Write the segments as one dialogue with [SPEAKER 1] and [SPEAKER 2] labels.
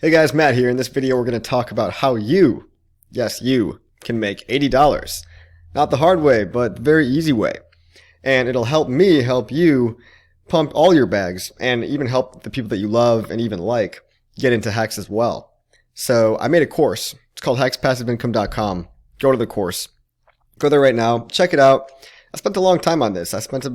[SPEAKER 1] Hey guys, Matt here. In this video we're going to talk about how you, yes you, can make $80. Not the hard way, but the very easy way. And it'll help me help you pump all your bags and even help the people that you love and even like get into HEX as well. So I made a course. It's called HEXPassiveIncome.com. Go to the course. Go there right now. Check it out. I spent a long time on this. I spent,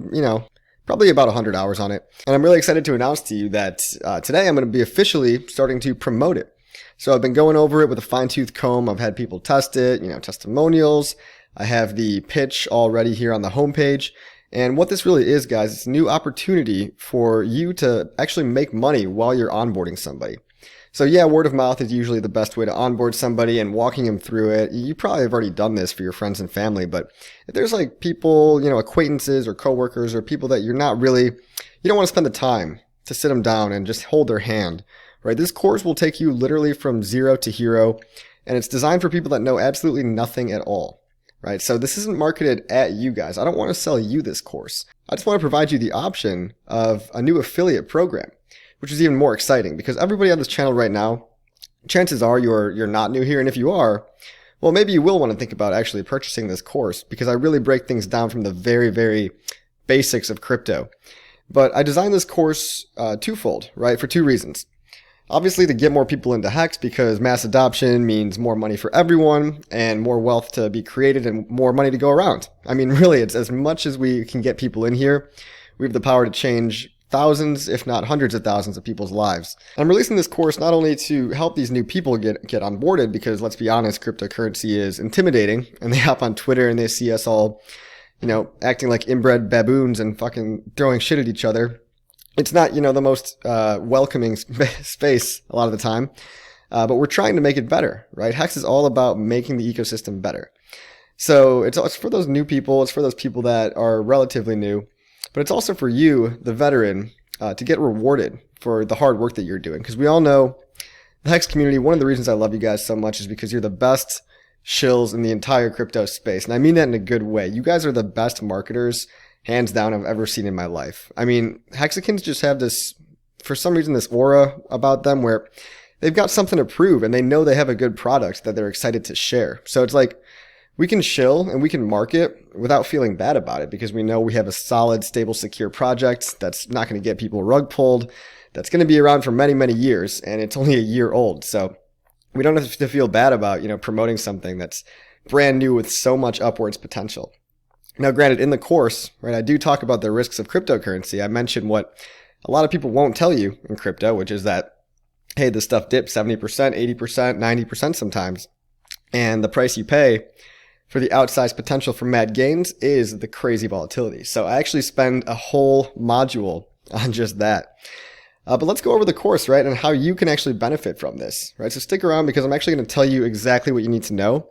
[SPEAKER 1] probably about 100 hours on it. And I'm really excited to announce to you that today I'm going to be officially starting to promote it. So I've been going over it with a fine-tooth comb. I've had people test it, testimonials. I have the pitch already here on the homepage. And what this really is, guys, it's a new opportunity for you to actually make money while you're onboarding somebody. So yeah, word of mouth is usually the best way to onboard somebody and walking them through it. You probably have already done this for your friends and family, but if there's like people, acquaintances or coworkers or people that you don't want to spend the time to sit them down and just hold their hand, right? This course will take you literally from zero to hero, and it's designed for people that know absolutely nothing at all, right? So this isn't marketed at you guys. I don't want to sell you this course. I just want to provide you the option of a new affiliate program, which is even more exciting because everybody on this channel right now, chances are you're not new here. And if you are, well, maybe you will want to think about actually purchasing this course because I really break things down from the very, very basics of crypto. But I designed this course twofold, right? For two reasons. Obviously, to get more people into HEX because mass adoption means more money for everyone and more wealth to be created and more money to go around. I mean, really, it's as much as we can get people in here. We have the power to change thousands, if not hundreds of thousands of people's lives. I'm releasing this course not only to help these new people get onboarded because, let's be honest, cryptocurrency is intimidating and they hop on Twitter and they see us all, acting like inbred baboons and fucking throwing shit at each other. It's not, the most welcoming space a lot of the time, but we're trying to make it better, right? HEX is all about making the ecosystem better. So it's for those new people, it's for those people that are relatively new, but it's also for you, the veteran, to get rewarded for the hard work that you're doing. Because we all know the HEX community, one of the reasons I love you guys so much is because you're the best shills in the entire crypto space. And I mean that in a good way. You guys are the best marketers, hands down, I've ever seen in my life. I mean, Hexicans just have this, for some reason, this aura about them where they've got something to prove and they know they have a good product that they're excited to share. So it's like, we can chill and we can market without feeling bad about it because we know we have a solid, stable, secure project that's not going to get people rug pulled, that's going to be around for many, many years, and it's only a year old. So we don't have to feel bad about, promoting something that's brand new with so much upwards potential. Now, granted, in the course, right, I do talk about the risks of cryptocurrency. I mentioned what a lot of people won't tell you in crypto, which is that, hey, this stuff dips 70%, 80%, 90% sometimes, and the price you pay for the outsized potential for mad gains is the crazy volatility. So I actually spend a whole module on just that. But let's go over the course, right, and how you can actually benefit from this, right? So stick around because I'm actually going to tell you exactly what you need to know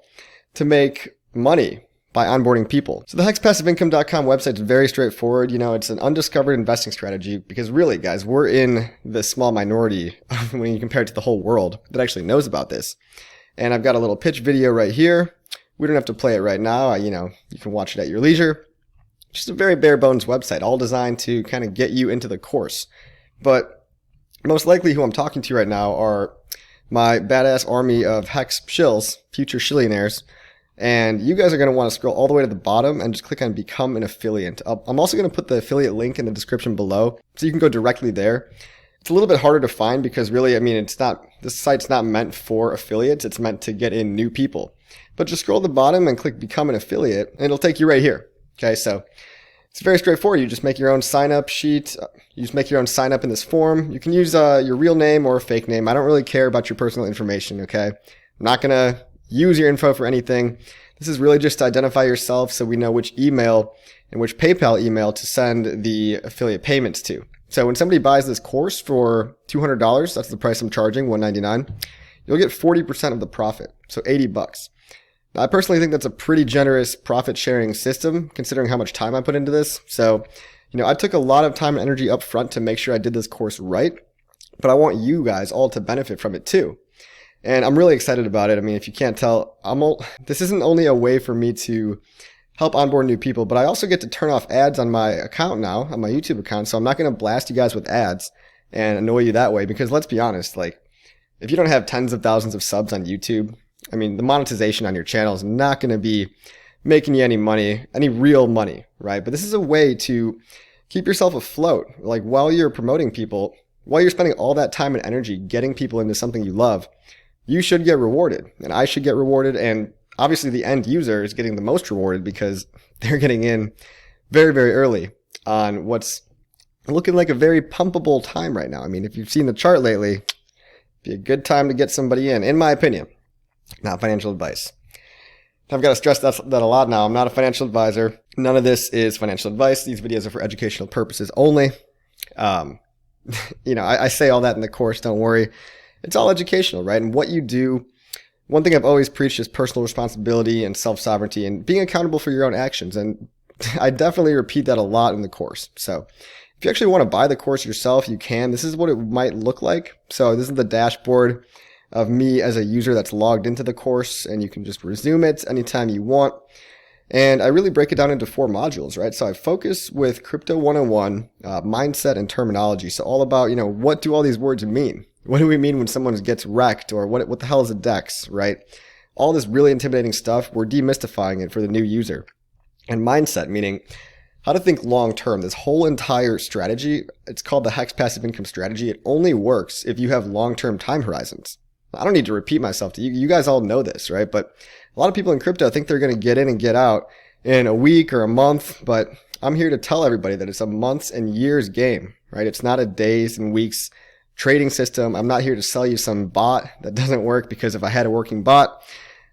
[SPEAKER 1] to make money by onboarding people. So the HEXPassiveIncome.com website is very straightforward. It's an undiscovered investing strategy because really, guys, we're in the small minority when you compare it to the whole world that actually knows about this. And I've got a little pitch video right here. We don't have to play it right now. You can watch it at your leisure. Just a very bare bones website, all designed to kind of get you into the course. But most likely who I'm talking to right now are my badass army of HEX shills, future shillionaires. And you guys are going to want to scroll all the way to the bottom and just click on Become an Affiliate. I'm also going to put the affiliate link in the description below so you can go directly there. It's a little bit harder to find because really, this site's not meant for affiliates. It's meant to get in new people. But just scroll to the bottom and click Become an Affiliate, and it'll take you right here. Okay, so it's very straightforward. You just make your own sign-up sheet. You just make your own sign-up in this form. You can use your real name or a fake name. I don't really care about your personal information, okay? I'm not going to use your info for anything. This is really just to identify yourself so we know which email and which PayPal email to send the affiliate payments to. So when somebody buys this course for $200, that's the price I'm charging, $199, you'll get 40% of the profit, so $80. Now, I personally think that's a pretty generous profit sharing system considering how much time I put into this. So, I took a lot of time and energy up front to make sure I did this course right, but I want you guys all to benefit from it too. And I'm really excited about it. If you can't tell, this isn't only a way for me to help onboard new people, but I also get to turn off ads on my account now, on my YouTube account. So I'm not going to blast you guys with ads and annoy you that way because let's be honest, if you don't have tens of thousands of subs on YouTube, I mean, the monetization on your channel is not going to be making you any money, any real money, right? But this is a way to keep yourself afloat. Like while you're promoting people, while you're spending all that time and energy getting people into something you love, you should get rewarded, and I should get rewarded, and obviously the end user is getting the most rewarded because they're getting in very, very early on what's looking like a very pumpable time right now. I mean, if you've seen the chart lately, it'd be a good time to get somebody in my opinion. Not financial advice. I've got to stress that a lot now. I'm not a financial advisor. None of this is financial advice. These videos are for educational purposes only. I say all that in the course, don't worry. It's all educational, right? And what you do, one thing I've always preached is personal responsibility and self-sovereignty and being accountable for your own actions. And I definitely repeat that a lot in the course. So if you actually want to buy the course yourself, you can. This is what it might look like. So this is the dashboard of me as a user that's logged into the course, and you can just resume it anytime you want. And I really break it down into 4 modules, right? So I focus with Crypto 101, mindset and terminology. So all about, what do all these words mean? What do we mean when someone gets wrecked, or what the hell is a DEX, right? All this really intimidating stuff, we're demystifying it for the new user. And mindset, meaning how to think long term. This whole entire strategy, it's called the HEX passive income strategy. It only works if you have long-term time horizons. I don't need to repeat myself to you. You guys all know this, right? But a lot of people in crypto think they're going to get in and get out in a week or a month, but I'm here to tell everybody that it's a months and years game, right? It's not a days and weeks trading system. I'm not here to sell you some bot that doesn't work, because if I had a working bot,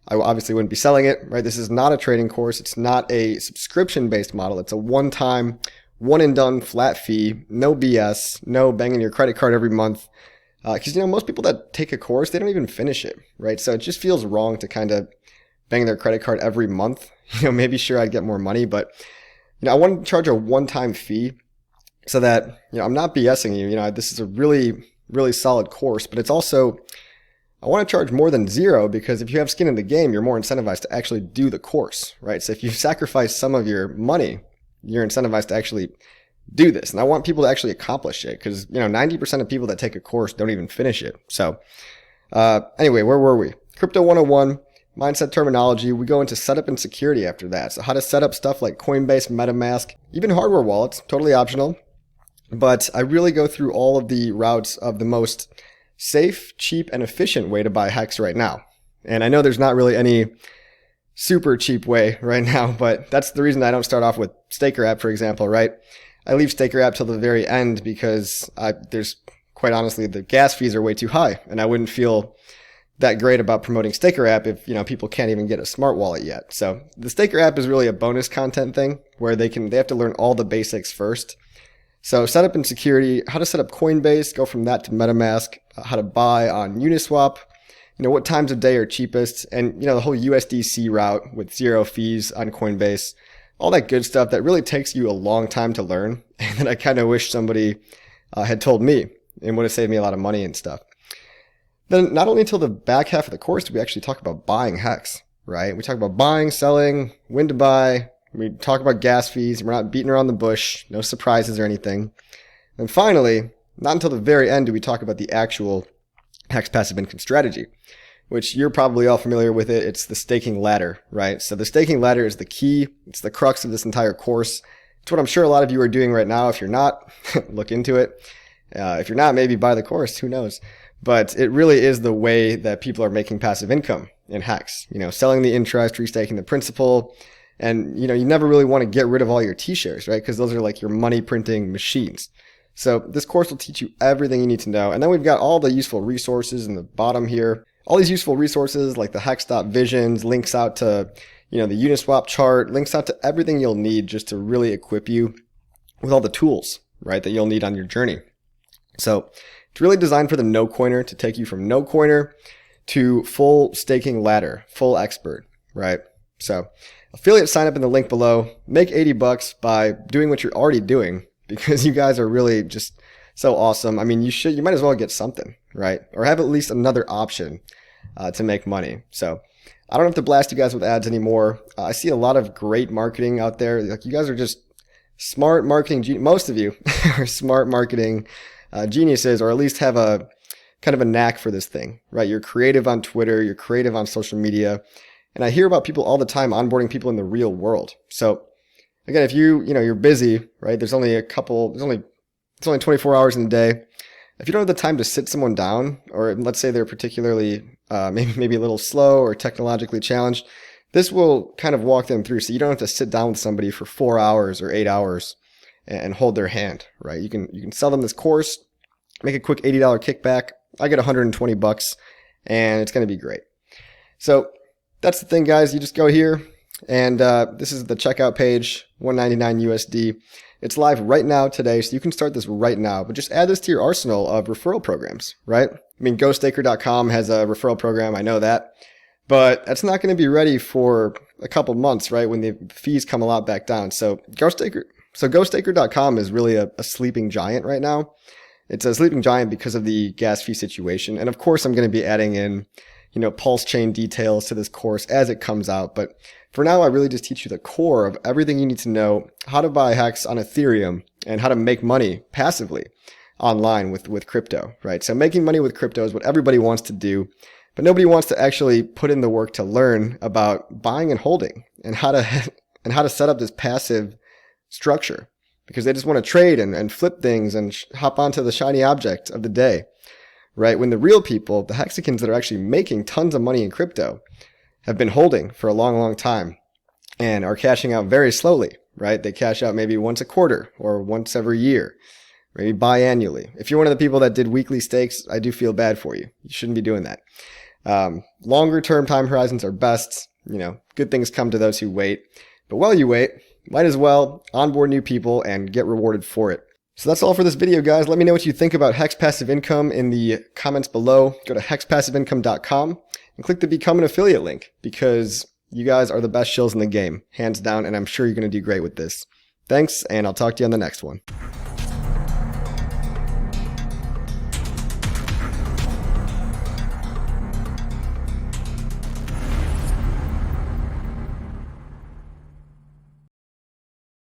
[SPEAKER 1] I obviously wouldn't be selling it, right? This is not a trading course. It's not a subscription-based model. It's a one-time, one-and-done flat fee, no BS, no banging your credit card every month. Because, most people that take a course, they don't even finish it, right? So it just feels wrong to kind of bang their credit card every month. Maybe sure I'd get more money, but, I want to charge a one-time fee so that, I'm not BSing you. This is a really, really solid course, but it's also, I want to charge more than zero, because if you have skin in the game, you're more incentivized to actually do the course, right? So if you sacrifice some of your money, you're incentivized to actually do this. And I want people to actually accomplish it, because 90% of people that take a course don't even finish it. So anyway, where were we? Crypto 101, mindset, terminology. We go into setup and security after that. So how to set up stuff like Coinbase, MetaMask, even hardware wallets, totally optional. But I really go through all of the routes of the most safe, cheap, and efficient way to buy HEX right now. And I know there's not really any super cheap way right now, but that's the reason I don't start off with Staker app, for example, right? I leave Staker app till the very end because there's, quite honestly, the gas fees are way too high, and I wouldn't feel that great about promoting Staker app if people can't even get a smart wallet yet. So the Staker app is really a bonus content thing where they have to learn all the basics first. So setup and security, how to set up Coinbase, go from that to MetaMask, how to buy on Uniswap, what times of day are cheapest, and the whole USDC route with zero fees on Coinbase, all that good stuff that really takes you a long time to learn, and that I kind of wish somebody had told me, and would have saved me a lot of money and stuff. Then not only until the back half of the course do we actually talk about buying HEX, right? We talk about buying, selling, when to buy. We talk about gas fees. We're not beating around the bush, no surprises or anything. And finally, not until the very end do we talk about the actual HEX passive income strategy, which you're probably all familiar with it. It's the staking ladder, right? So the staking ladder is the key. It's the crux of this entire course. It's what I'm sure a lot of you are doing right now. If you're not, look into it. If you're not, maybe buy the course. Who knows? But it really is the way that people are making passive income in HEX. Selling the interest, restaking the principal. And, you never really want to get rid of all your T-shares, right? Because those are like your money printing machines. So this course will teach you everything you need to know. And then we've got all the useful resources in the bottom here. All these useful resources like the hex.visions, links out to, the Uniswap chart, links out to everything you'll need just to really equip you with all the tools, right, that you'll need on your journey. So it's really designed for the no-coiner to take you from no-coiner to full staking ladder, full expert, right? So affiliate sign up in the link below. Make $80 by doing what you're already doing, because you guys are really just so awesome. I mean, you might as well get something, right? Or have at least another option to make money. So I don't have to blast you guys with ads anymore. I see a lot of great marketing out there. Like, you guys are just smart marketing. Most of you are smart marketing geniuses, or at least have a kind of a knack for this thing, right? You're creative on Twitter, you're creative on social media, and I hear about people all the time onboarding people in the real world. So again, if you're busy, right? It's only 24 hours in a day. If you don't have the time to sit someone down, or let's say they're particularly maybe a little slow or technologically challenged, this will kind of walk them through. So you don't have to sit down with somebody for 4 hours or 8 hours and hold their hand, right? You can sell them this course, make a quick $80 kickback. I get $120 and it's going to be great. So that's the thing, guys. You just go here and this is the checkout page, $199 USD. It's live right now today, so you can start this right now, but just add this to your arsenal of referral programs, right? I mean, GoStaker.com has a referral program, I know that, but that's not going to be ready for a couple months, right, when the fees come a lot back down. So GoStaker.com is really a sleeping giant right now. It's a sleeping giant because of the gas fee situation, and of course I'm going to be adding in, pulse chain details to this course as it comes out, but for now, I really just teach you the core of everything you need to know, how to buy HEX on Ethereum and how to make money passively online with crypto, right? So making money with crypto is what everybody wants to do, but nobody wants to actually put in the work to learn about buying and holding and how to set up this passive structure, because they just want to trade and flip things and hop onto the shiny object of the day, right? When the real people, the Hexicans that are actually making tons of money in crypto, have been holding for a long, long time and are cashing out very slowly, right? They cash out maybe once a quarter or once every year, maybe biannually. If you're one of the people that did weekly stakes, I do feel bad for you. You shouldn't be doing that. Longer term time horizons are best. Good things come to those who wait. But while you wait, might as well onboard new people and get rewarded for it. So that's all for this video, guys. Let me know what you think about HEX Passive Income in the comments below. Go to hexpassiveincome.com and click the Become an Affiliate link, because you guys are the best shills in the game, hands down, and I'm sure you're going to do great with this. Thanks, and I'll talk to you on the next one.